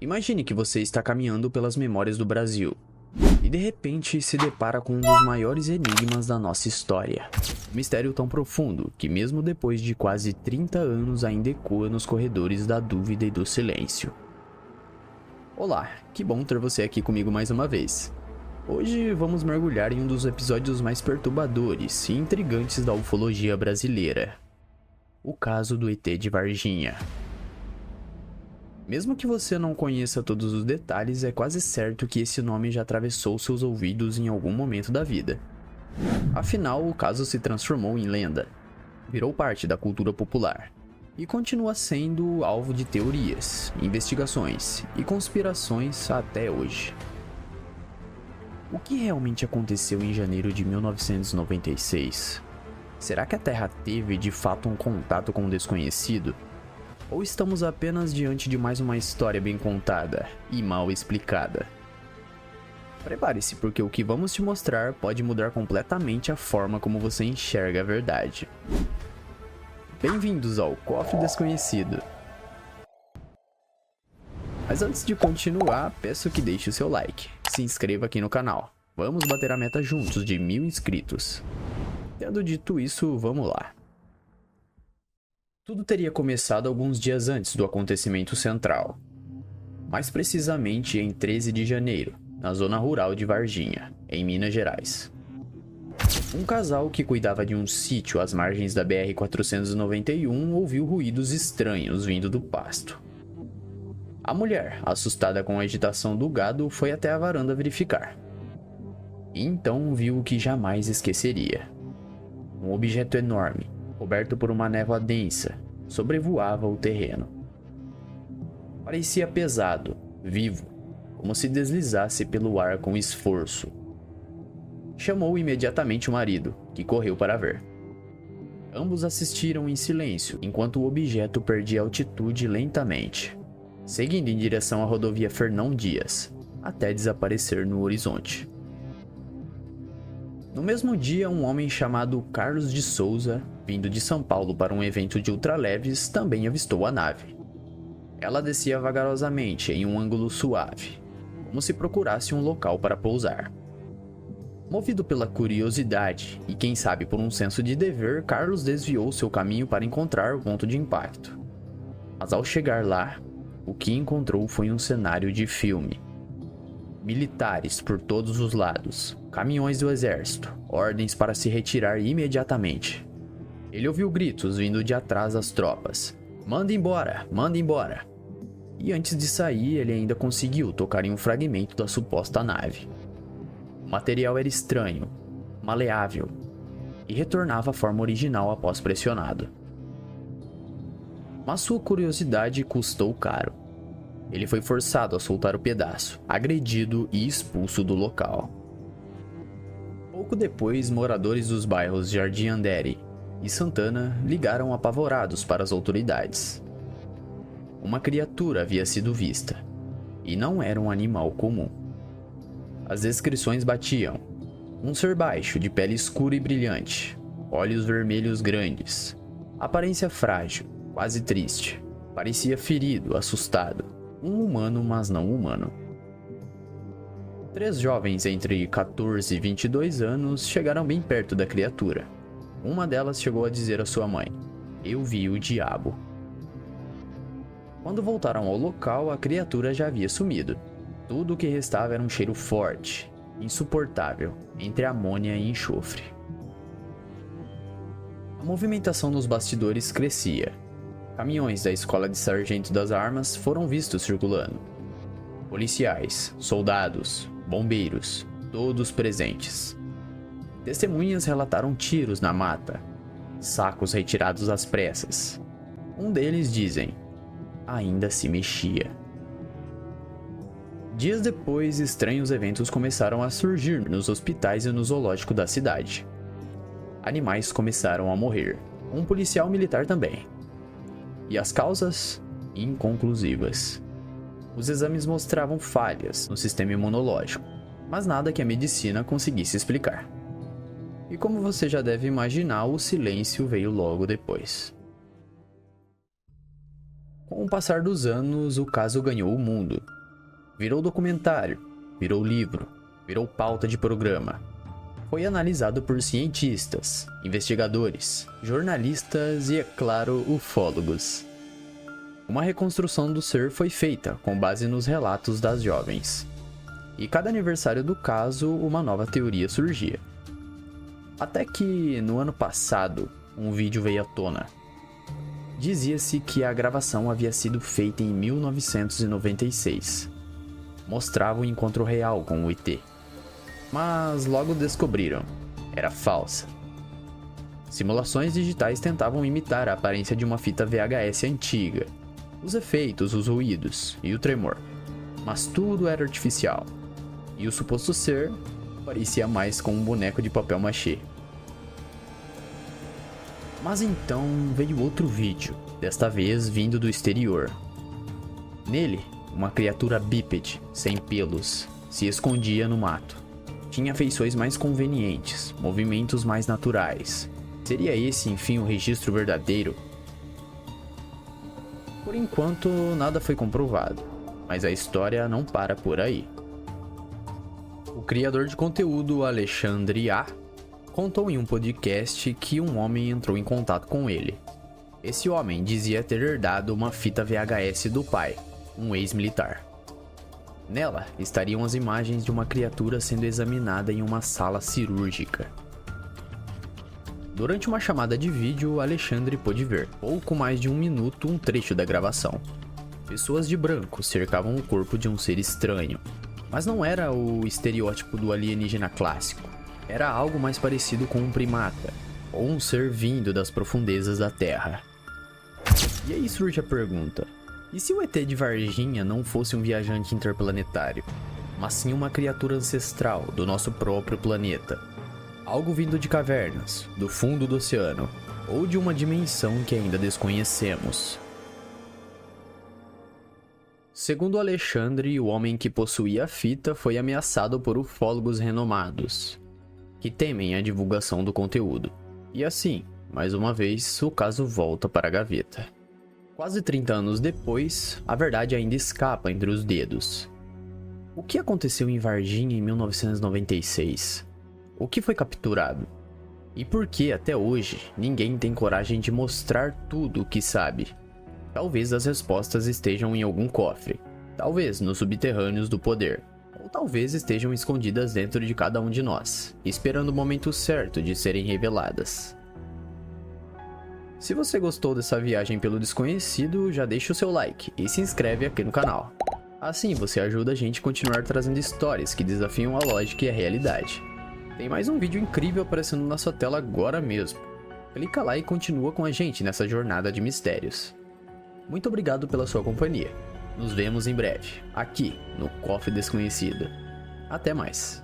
Imagine que você está caminhando pelas memórias do Brasil e de repente se depara com um dos maiores enigmas da nossa história. Um mistério tão profundo que mesmo depois de quase 30 anos ainda ecoa nos corredores da dúvida e do silêncio. Olá, que bom ter você aqui comigo mais uma vez. Hoje vamos mergulhar em um dos episódios mais perturbadores e intrigantes da ufologia brasileira. O caso do ET de Varginha. Mesmo que você não conheça todos os detalhes, é quase certo que esse nome já atravessou seus ouvidos em algum momento da vida. Afinal, o caso se transformou em lenda, virou parte da cultura popular e continua sendo alvo de teorias, investigações e conspirações até hoje. O que realmente aconteceu em janeiro de 1996? Será que a Terra teve de fato um contato com o desconhecido? Ou estamos apenas diante de mais uma história bem contada e mal explicada? Prepare-se, porque o que vamos te mostrar pode mudar completamente a forma como você enxerga a verdade. Bem-vindos ao Cofre Desconhecido. Mas antes de continuar, peço que deixe o seu like, se inscreva aqui no canal. Vamos bater a meta juntos de 1000 inscritos. Tendo dito isso, vamos lá. Tudo teria começado alguns dias antes do acontecimento central. Mais precisamente em 13 de janeiro, na zona rural de Varginha, em Minas Gerais. Um casal que cuidava de um sítio às margens da BR-491 ouviu ruídos estranhos vindo do pasto. A mulher, assustada com a agitação do gado, foi até a varanda verificar. E então viu o que jamais esqueceria. Um objeto enorme, coberto por uma névoa densa, sobrevoava o terreno. Parecia pesado, vivo, como se deslizasse pelo ar com esforço. Chamou imediatamente o marido, que correu para ver. Ambos assistiram em silêncio, enquanto o objeto perdia altitude lentamente, seguindo em direção à rodovia Fernão Dias, até desaparecer no horizonte. No mesmo dia, um homem chamado Carlos de Souza, vindo de São Paulo para um evento de ultraleves, também avistou a nave. Ela descia vagarosamente em um ângulo suave, como se procurasse um local para pousar. Movido pela curiosidade e, quem sabe, por um senso de dever, Carlos desviou seu caminho para encontrar o ponto de impacto. Mas ao chegar lá, o que encontrou foi um cenário de filme. Militares por todos os lados, caminhões do exército, ordens para se retirar imediatamente. Ele ouviu gritos vindo de atrás das tropas. Manda embora, manda embora. E antes de sair, ele ainda conseguiu tocar em um fragmento da suposta nave. O material era estranho, maleável, e retornava à forma original após pressionado. Mas sua curiosidade custou caro. Ele foi forçado a soltar o pedaço, agredido e expulso do local. Pouco depois, moradores dos bairros Jardim Andere e Santana ligaram apavorados para as autoridades. Uma criatura havia sido vista, e não era um animal comum. As descrições batiam: um ser baixo, de pele escura e brilhante, olhos vermelhos grandes, aparência frágil, quase triste, parecia ferido, assustado. Um humano, mas não humano. 3 jovens entre 14 e 22 anos chegaram bem perto da criatura. Uma delas chegou a dizer à sua mãe: "Eu vi o diabo." Quando voltaram ao local, a criatura já havia sumido. Tudo o que restava era um cheiro forte, insuportável, entre amônia e enxofre. A movimentação nos bastidores crescia. Caminhões da Escola de Sargento das Armas foram vistos circulando. Policiais, soldados, bombeiros, todos presentes. Testemunhas relataram tiros na mata, sacos retirados às pressas. Um deles dizem: ainda se mexia. Dias depois, estranhos eventos começaram a surgir nos hospitais e no zoológico da cidade. Animais começaram a morrer, um policial militar também. E as causas? Inconclusivas. Os exames mostravam falhas no sistema imunológico, mas nada que a medicina conseguisse explicar. E como você já deve imaginar, o silêncio veio logo depois. Com o passar dos anos, o caso ganhou o mundo. Virou documentário, virou livro, virou pauta de programa. Foi analisado por cientistas, investigadores, jornalistas e, é claro, ufólogos. Uma reconstrução do ser foi feita com base nos relatos das jovens. E cada aniversário do caso, uma nova teoria surgia. Até que, no ano passado, um vídeo veio à tona. Dizia-se que a gravação havia sido feita em 1996. Mostrava o encontro real com o ET. Mas logo descobriram, era falsa. Simulações digitais tentavam imitar a aparência de uma fita VHS antiga, os efeitos, os ruídos e o tremor. Mas tudo era artificial. E o suposto ser parecia mais com um boneco de papel machê. Mas então veio outro vídeo, desta vez vindo do exterior. Nele, uma criatura bípede, sem pelos, se escondia no mato. Tinha feições mais convenientes, movimentos mais naturais. Seria esse, enfim, o registro verdadeiro? Por enquanto, nada foi comprovado, mas a história não para por aí. O criador de conteúdo Alexandre A. contou em um podcast que um homem entrou em contato com ele. Esse homem dizia ter herdado uma fita VHS do pai, um ex-militar. Nela estariam as imagens de uma criatura sendo examinada em uma sala cirúrgica. Durante uma chamada de vídeo, Alexandre pôde ver, pouco mais de 1 minuto, um trecho da gravação. Pessoas de branco cercavam o corpo de um ser estranho, mas não era o estereótipo do alienígena clássico. Era algo mais parecido com um primata, ou um ser vindo das profundezas da Terra. E aí surge a pergunta: e se o ET de Varginha não fosse um viajante interplanetário, mas sim uma criatura ancestral do nosso próprio planeta? Algo vindo de cavernas, do fundo do oceano, ou de uma dimensão que ainda desconhecemos? Segundo Alexandre, o homem que possuía a fita foi ameaçado por ufólogos renomados, que temem a divulgação do conteúdo. E assim, mais uma vez, o caso volta para a gaveta. Quase 30 anos depois, a verdade ainda escapa entre os dedos. O que aconteceu em Varginha em 1996? O que foi capturado? E por que, até hoje, ninguém tem coragem de mostrar tudo o que sabe? Talvez as respostas estejam em algum cofre, talvez nos subterrâneos do poder, ou talvez estejam escondidas dentro de cada um de nós, esperando o momento certo de serem reveladas. Se você gostou dessa viagem pelo desconhecido, já deixa o seu like e se inscreve aqui no canal. Assim você ajuda a gente a continuar trazendo histórias que desafiam a lógica e a realidade. Tem mais um vídeo incrível aparecendo na sua tela agora mesmo. Clica lá e continua com a gente nessa jornada de mistérios. Muito obrigado pela sua companhia. Nos vemos em breve, aqui no Cofre Desconhecido. Até mais.